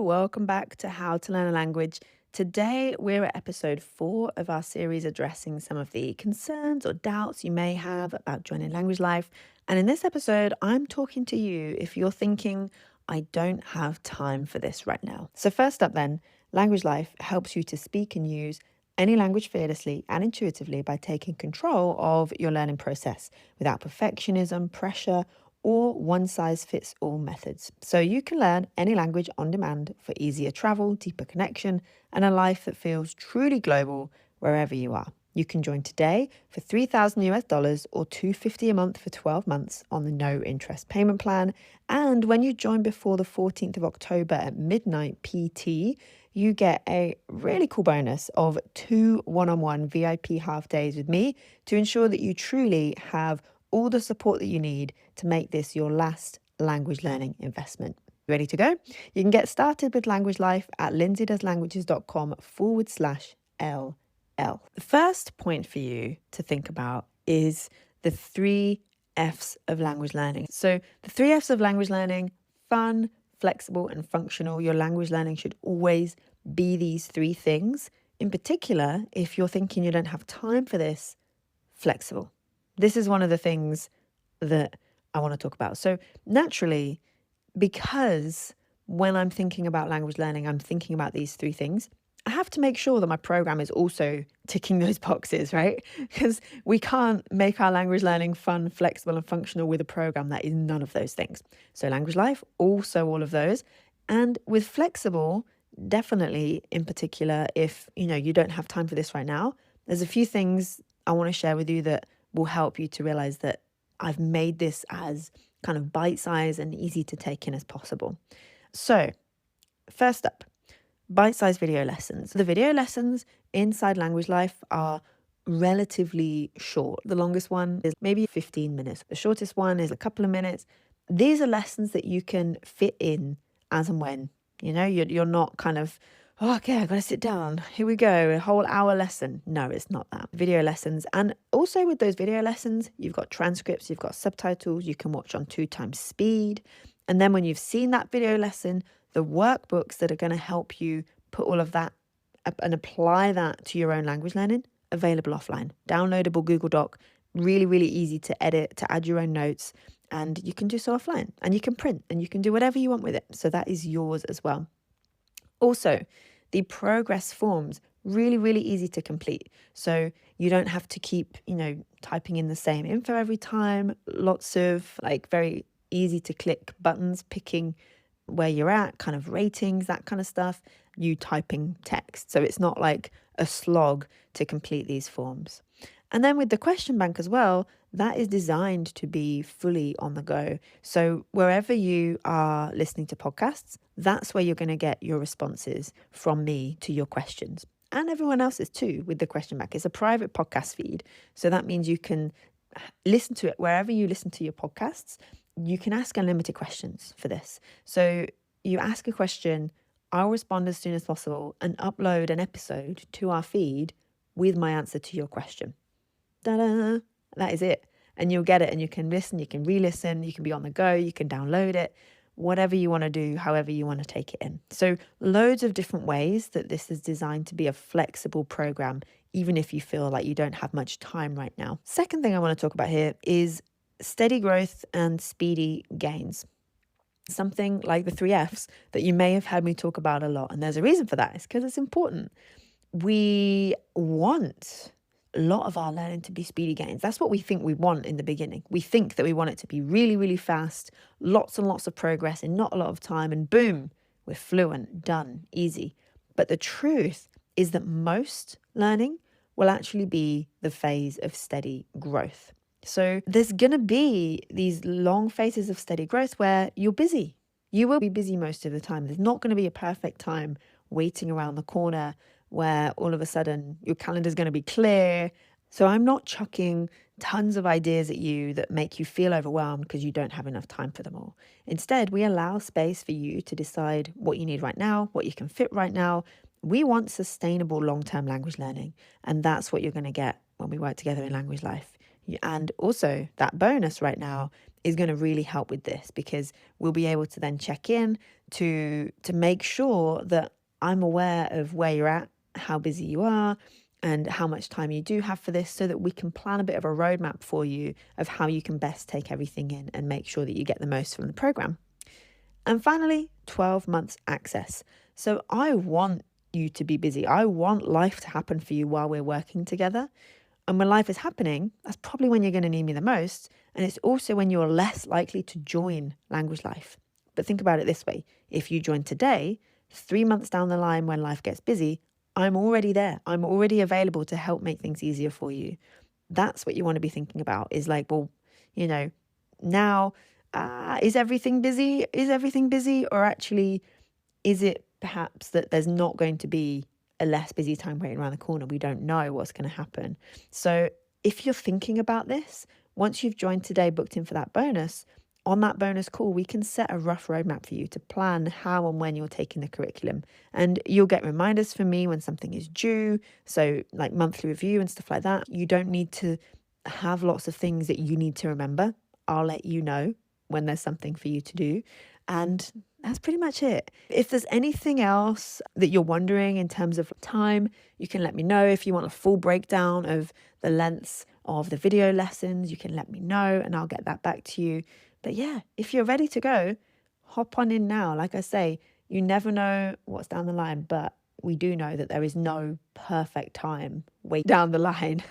welcome back to How to Learn a Language. Today, we're at episode 4 of our series addressing some of the concerns or doubts you may have about joining Language Life. And in this episode, I'm talking to you if you're thinking, I don't have time for this right now. So first up then, Language Life helps you to speak and use any language fearlessly and intuitively by taking control of your learning process without perfectionism, pressure, or one-size-fits-all methods. So you can learn any language on demand for easier travel, deeper connection, and a life that feels truly global wherever you are. You can join today for $3,000 or $250 a month for 12 months on the no interest payment plan. And when you join before the 14th of October at midnight PT, you get a really cool bonus of 2 one-on-one VIP half days with me to ensure that you truly have all the support that you need to make this your last language learning investment. Ready to go? You can get started with Language Life at lindsaydoeslanguages.com/LL. The first point for you to think about is the 3 F's of language learning. So the 3 F's of language learning: fun, flexible, and functional. Your language learning should always be these 3 things. In particular, if you're thinking you don't have time for this, flexible. This is one of the things that I want to talk about. So naturally, because when I'm thinking about language learning, I'm thinking about these 3 things, I have to make sure that my program is also ticking those boxes, right? Because we can't make our language learning fun, flexible, and functional with a program that is none of those things. So Language Life, also all of those. And with flexible, definitely in particular, if you don't have time for this right now, there's a few things I want to share with you that will help you to realize that I've made this as kind of bite-sized and easy to take in as possible. So first up, bite-sized video lessons. The video lessons inside Language Life are relatively short. The longest one is maybe 15 minutes. The shortest one is a couple of minutes. These are lessons that you can fit in as and when. You're not kind of, okay, I've got to sit down. Here we go, a whole hour lesson. No, it's not that. Video lessons. And also with those video lessons, you've got transcripts, you've got subtitles, you can watch on 2 times speed. And then when you've seen that video lesson, the workbooks that are going to help you put all of that and apply that to your own language learning, available offline. Downloadable Google Doc, really, really easy to edit, to add your own notes. And you can do so offline. And you can print and you can do whatever you want with it. So that is yours as well. Also, the progress forms, really, really easy to complete. So you don't have to keep, typing in the same info every time. Lots of very easy to click buttons, picking where you're at, kind of ratings, that kind of stuff. You typing text. So it's not like a slog to complete these forms. And then with the question bank as well, that is designed to be fully on the go. So wherever you are listening to podcasts, that's where you're going to get your responses from me to your questions. And everyone else's too with the question bank. It's a private podcast feed. So that means you can listen to it wherever you listen to your podcasts. You can ask unlimited questions for this. So you ask a question, I'll respond as soon as possible and upload an episode to our feed with my answer to your question. Ta-da! That is it. And you'll get it and you can listen, you can re-listen, you can be on the go, you can download it, whatever you want to do, however you want to take it in. So loads of different ways that this is designed to be a flexible program, even if you feel like you don't have much time right now. Second thing I want to talk about here is steady growth and speedy gains. Something like the 3 F's that you may have heard me talk about a lot. And there's a reason for that. It's because it's important. We want a lot of our learning to be speedy gains. That's what we think we want in the beginning. We think that we want it to be really, really fast, lots and lots of progress in not a lot of time, and boom, we're fluent, done, easy. But the truth is that most learning will actually be the phase of steady growth. So there's going to be these long phases of steady growth where you're busy. You will be busy most of the time. There's not going to be a perfect time waiting around the corner where all of a sudden your calendar is going to be clear. So I'm not chucking tons of ideas at you that make you feel overwhelmed because you don't have enough time for them all. Instead, we allow space for you to decide what you need right now, what you can fit right now. We want sustainable long-term language learning, and that's what you're going to get when we work together in Language Life. And also that bonus right now is going to really help with this because we'll be able to then check in to make sure that I'm aware of where you're at, how busy you are, and how much time you do have for this, so that we can plan a bit of a roadmap for you of how you can best take everything in and make sure that you get the most from the program. And finally, 12 months access. So I want you to be busy. I want life to happen for you while we're working together. And when life is happening, that's probably when you're going to need me the most. And it's also when you're less likely to join Language Life. But think about it this way. If you join today, 3 months down the line when life gets busy, I'm already there. I'm already available to help make things easier for you. That's what you want to be thinking about, is like, well, now, is everything busy? Is everything busy? Or actually, is it perhaps that there's not going to be a less busy time waiting around the corner? We don't know what's going to happen. So if you're thinking about this, once you've joined today, booked in for that bonus, on that bonus call, we can set a rough roadmap for you to plan how and when you're taking the curriculum. And you'll get reminders from me when something is due. So like monthly review and stuff like that. You don't need to have lots of things that you need to remember. I'll let you know when there's something for you to do. And that's pretty much it. If there's anything else that you're wondering in terms of time, you can let me know. If you want a full breakdown of the lengths of the video lessons, you can let me know and I'll get that back to you. But yeah, if you're ready to go, hop on in now. Like I say, you never know what's down the line, but we do know that there is no perfect time way down the line.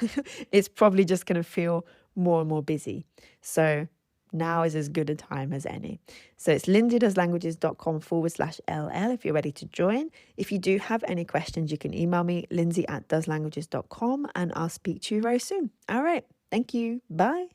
It's probably just going to feel more and more busy. So now is as good a time as any. So it's lindsaydoeslanguages.com/LL if you're ready to join. If you do have any questions, you can email me, lindsay@doeslanguages.com, and I'll speak to you very soon. All right. Thank you. Bye.